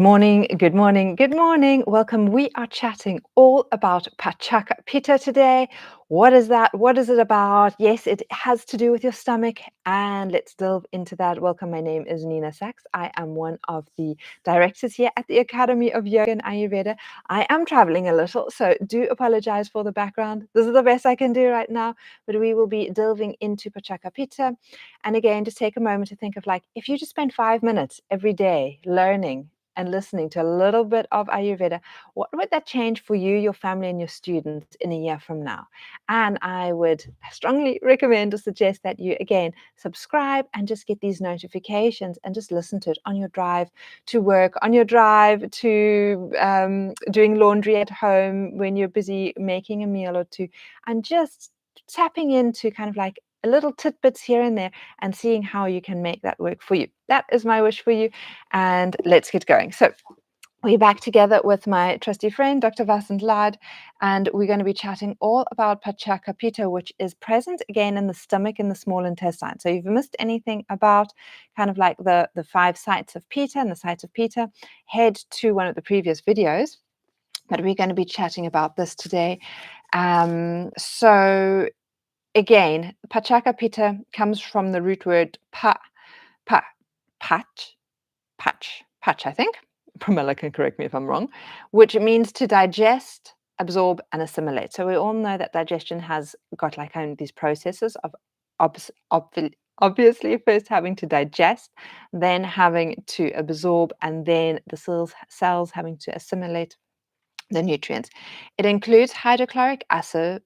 Morning, good morning, good morning. Welcome. We are chatting all about Pachaka Pitta today. What is that? What is it about? Yes, it has to do with your stomach, and let's delve into that. Welcome. My name is Nina Sachs. I am one of the directors here at the Academy of Yoga and Ayurveda. I am traveling a little, so do apologize for the background. This is the best I can do right now, but we will be delving into Pachaka Pitta. And again, just take a moment to think of if you just spend 5 minutes every day learning and listening to a little bit of Ayurveda, what would that change for you, your family, and your students in a year from now? And I would strongly recommend or suggest that you, again, subscribe and just get these notifications and just listen to it on your drive to work, on your drive to doing laundry at home, when you're busy making a meal or two, and just tapping into a little tidbits here and there and seeing how you can make that work for you. That is my wish for you. And let's get going. So we're back together with my trusty friend, Dr. Vasant Lad, and we're going to be chatting all about Pachaka Pitta, which is present again in the stomach and the small intestine. So if you've missed anything about the 5 sites of Pitta and the sites of Pitta, head to one of the previous videos. But we're going to be chatting about this today. So again, Pachaka Pitta comes from the root word patch, I think. Pramila can correct me if I'm wrong, which means to digest, absorb, and assimilate. So we all know that digestion has got these processes of obviously first having to digest, then having to absorb, and then the cells having to assimilate the nutrients. It includes hydrochloric acid,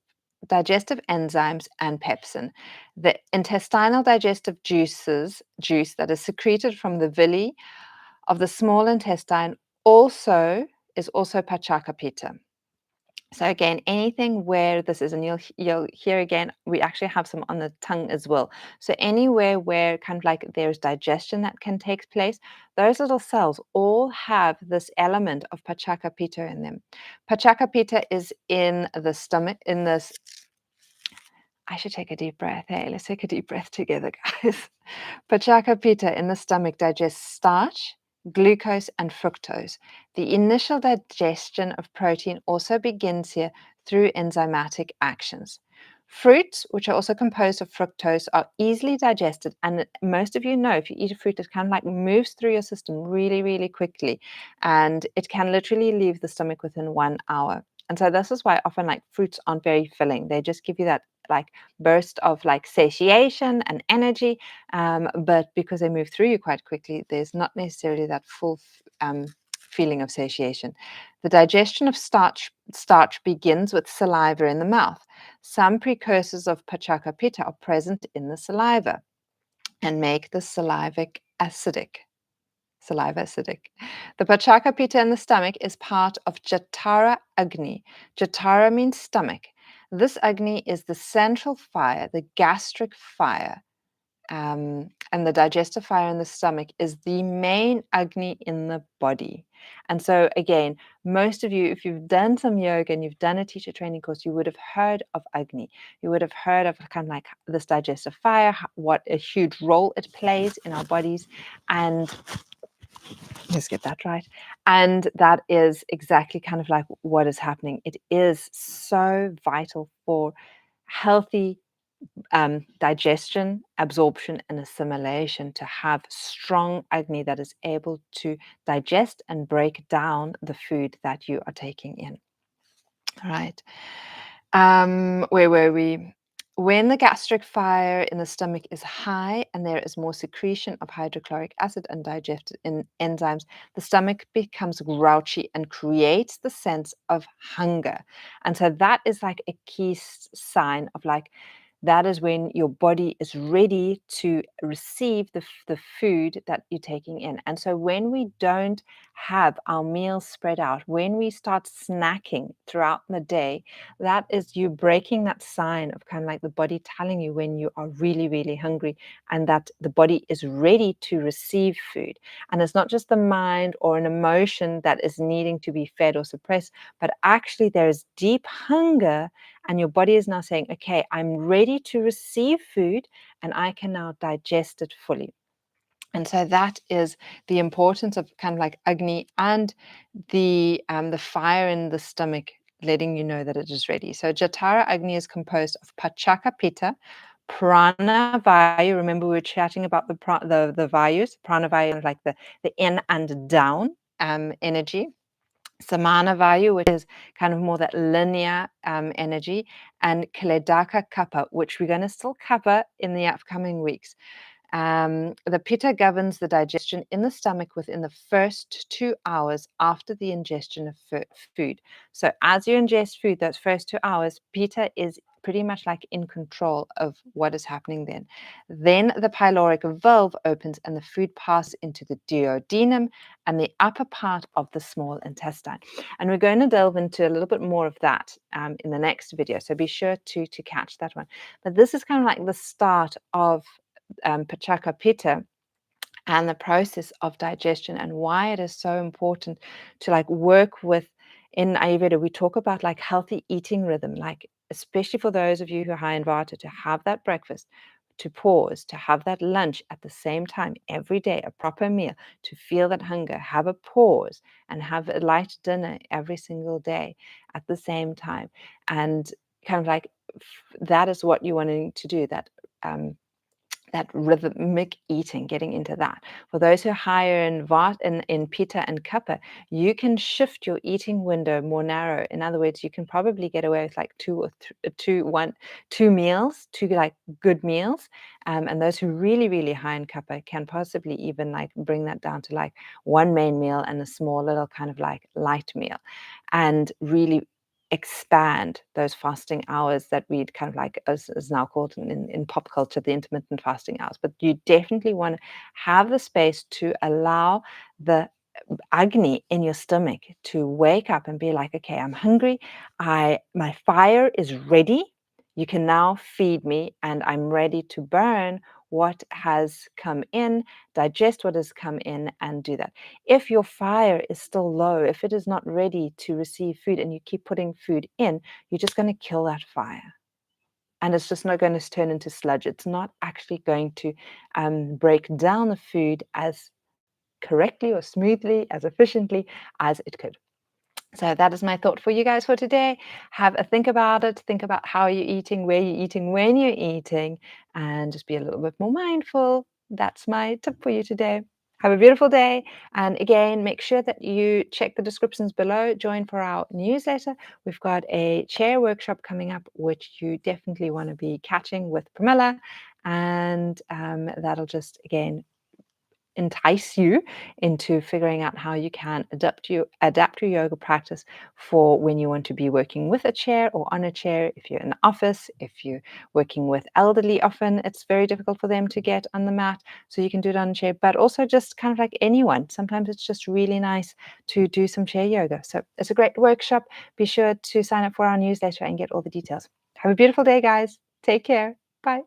digestive enzymes, and pepsin. The intestinal digestive juice that is secreted from the villi of the small intestine is also Pachaka Pitta. So again, anything where this is, and you'll hear again, we actually have some on the tongue as well. So anywhere where there's digestion that can take place, those little cells all have this element of Pachaka Pitta in them. Pachaka Pitta is in the stomach, I should take a deep breath. Hey, let's take a deep breath together, guys. Pachaka Pitta in the stomach digests starch, glucose, and fructose. The initial digestion of protein also begins here through enzymatic actions. Fruits, which are also composed of fructose, are easily digested, and most of you know if you eat a fruit, it moves through your system really, really quickly, and it can literally leave the stomach within 1 hour. And so this is why often fruits aren't very filling. They just give you that burst of satiation and energy, but because they move through you quite quickly, there's not necessarily that full feeling of satiation. The digestion of starch begins with saliva in the mouth. Some precursors of Pachaka Pitta are present in the saliva and make the saliva acidic. The Pachaka Pitta in the stomach is part of Jatara Agni. Jatara means stomach. This Agni is the central fire, the gastric fire, and the digestive fire in the stomach is the main Agni in the body. And so again, most of you, if you've done some yoga and you've done a teacher training course, you would have heard of Agni. You would have heard of this digestive fire, what a huge role it plays in our bodies. And let's get that right. And that is exactly what is happening. It is so vital for healthy digestion, absorption, and assimilation to have strong Agni that is able to digest and break down the food that you are taking in. All right. Where were we? When the gastric fire in the stomach is high and there is more secretion of hydrochloric acid and digestive enzymes, the stomach becomes grouchy and creates the sense of hunger. And so that is a key sign of that is when your body is ready to receive the food that you're taking in. And so when we don't have our meals spread out, when we start snacking throughout the day, that is you breaking that sign of the body telling you when you are really, really hungry and that the body is ready to receive food. And it's not just the mind or an emotion that is needing to be fed or suppressed, but actually there is deep hunger and your body is now saying, okay, I'm ready to receive food and I can now digest it fully. And so that is the importance of kind of like Agni and the fire in the stomach letting you know that it is ready. So Jatara Agni is composed of Pachaka Pitta, Prana Vayu. Remember, we were chatting about the Vayus. Prana Vayu is like the in and down energy. Samana Vayu, which is kind of more that linear energy, and Kaledaka Kappa, which we're going to still cover in the upcoming weeks. The pitta governs the digestion in the stomach within the first 2 hours after the ingestion of food. So as you ingest food, those first 2 hours, pitta is pretty much like in control of what is happening then. Then the pyloric valve opens and the food passes into the duodenum and the upper part of the small intestine. And we're going to delve into a little bit more of that in the next video. So be sure to catch that one. But this is kind of like the start of Pachaka Pitta and the process of digestion, and why it is so important to like work with. In Ayurveda, we talk about like healthy eating rhythm, like especially for those of you who are high in Vata, to have that breakfast, to pause, to have that lunch at the same time every day, a proper meal, to feel that hunger, have a pause, and have a light dinner every single day at the same time. And kind of like that is what you want to do, that rhythmic eating, getting into that. For those who are higher in in Pitta and Kapha, you can shift your eating window more narrow. In other words, you can probably get away with like two meals, two like good meals. And those who really, really high in Kapha can possibly even like bring that down to like one main meal and a small little kind of like light meal, and really expand those fasting hours that we'd kind of like as now called in pop culture the intermittent fasting hours. But you definitely want to have the space to allow the agni in your stomach to wake up and be like, okay, I'm hungry, my fire is ready, you can now feed me, and I'm ready to burn what has come in, digest what has come in, and do that. If your fire is still low, if it is not ready to receive food and you keep putting food in, you're just going to kill that fire. And it's just not going to turn into sludge. It's not actually going to break down the food as correctly or smoothly, as efficiently as it could. So that is my thought for you guys for today. Have a think about it. Think about how you're eating, where you're eating, when you're eating, and just be a little bit more mindful. That's my tip for you today. Have a beautiful day. And again, make sure that you check the descriptions below. Join for our newsletter. We've got a chair workshop coming up, which you definitely want to be catching with Pramila. And that'll just, again, entice you into figuring out how you can adapt your yoga practice for when you want to be working with a chair or on a chair. If you're in the office, if you're working with elderly, often it's very difficult for them to get on the mat, so you can do it on a chair. But also just kind of like anyone, sometimes it's just really nice to do some chair yoga. So it's a great workshop. Be sure to sign up for our newsletter and get all the details. Have a beautiful day, guys. Take care. Bye.